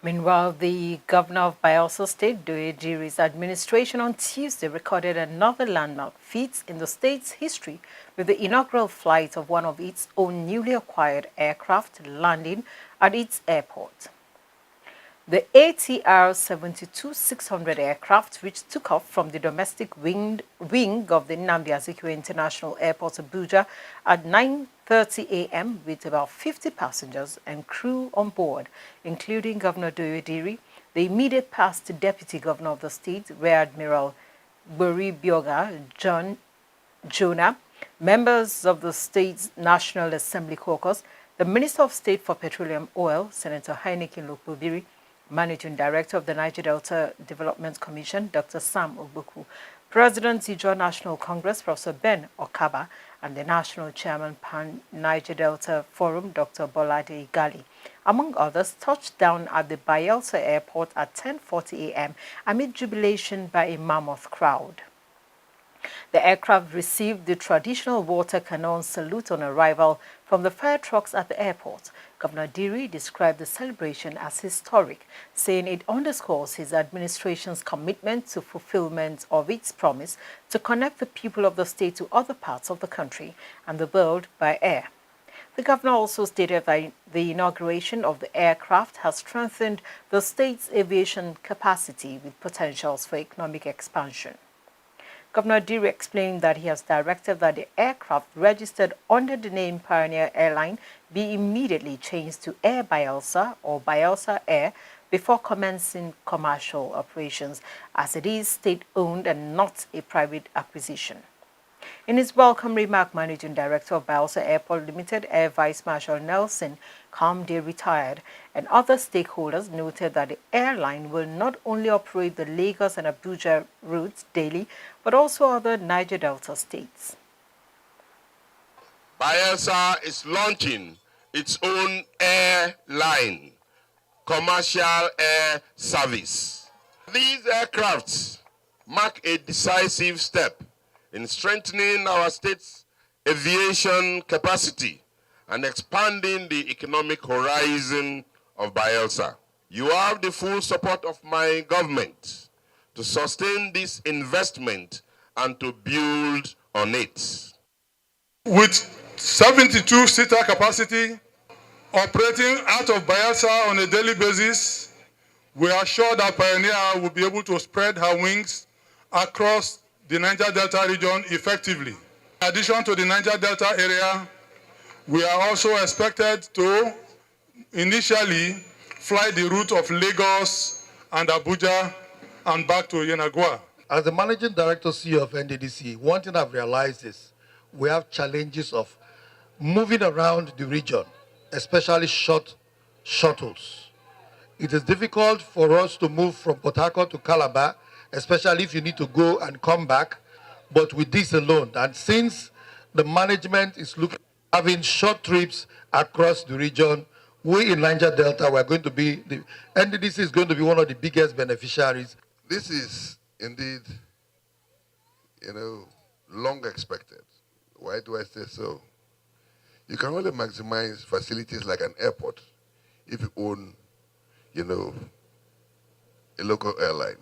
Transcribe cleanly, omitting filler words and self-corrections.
Meanwhile, the governor of Bayelsa State, Doyediri's administration on Tuesday recorded another landmark feat in the state's history with the inaugural flight of one of its own newly acquired aircraft landing at its airport. The ATR 72-600 aircraft, which took off from the domestic wing of the Nnamdi Azikiwe International Airport, Abuja, at 9:30 a.m. with about 50 passengers and crew on board, including Governor Doyediri, the immediate past Deputy Governor of the state, Rear Admiral Bori Bioga Jonah, members of the state's National Assembly Caucus, the Minister of State for Petroleum Oil, Senator Heineken Lokbobiri, Managing Director of the Niger Delta Development Commission, Dr. Sam Ogbuku, President Ijaw National Congress, Professor Ben Okaba, and the National Chairman Pan-Niger Delta Forum, Dr. Bolade Igali, among others, touched down at the Bayelsa Airport at 10:40 a.m. amid jubilation by a mammoth crowd. The aircraft received the traditional water cannon salute on arrival from the fire trucks at the airport. Governor Diri described the celebration as historic, saying it underscores his administration's commitment to fulfillment of its promise to connect the people of the state to other parts of the country and the world by air. The governor also stated that the inauguration of the aircraft has strengthened the state's aviation capacity with potentials for economic expansion. Governor Diri explained that he has directed that the aircraft registered under the name Pioneer Airline be immediately changed to Air Bayelsa or Bayelsa Air before commencing commercial operations, as it is state-owned and not a private acquisition. In his welcome remark, Managing Director of Bayelsa Airport Limited, Air Vice Marshal Nelson Kamde retired, and other stakeholders noted that the airline will not only operate the Lagos and Abuja routes daily, but also other Niger Delta states. Bayelsa is launching its own airline, commercial air service. These aircrafts mark a decisive step in strengthening our state's aviation capacity and expanding the economic horizon of Bayelsa. You have the full support of my government to sustain this investment and to build on it. With 72-seater capacity operating out of Bayelsa on a daily basis, we are sure that Pioneer will be able to spread her wings across the Niger Delta region effectively. In addition to the Niger Delta area, we are also expected to initially fly the route of Lagos and Abuja and back to Inaugural. As the Managing Director CEO of NDDC, one thing I've realized is we have challenges of moving around the region, especially short shuttles. It is difficult for us to move from Port Harcourt to Calabar, especially if you need to go and come back, but with this alone. And since the management is looking at having short trips across the region, we in Niger Delta, we're going to be, the NDDC is going to be one of the biggest beneficiaries. This is indeed, long expected. Why do I say so? You can only maximize facilities like an airport if you own, a local airline.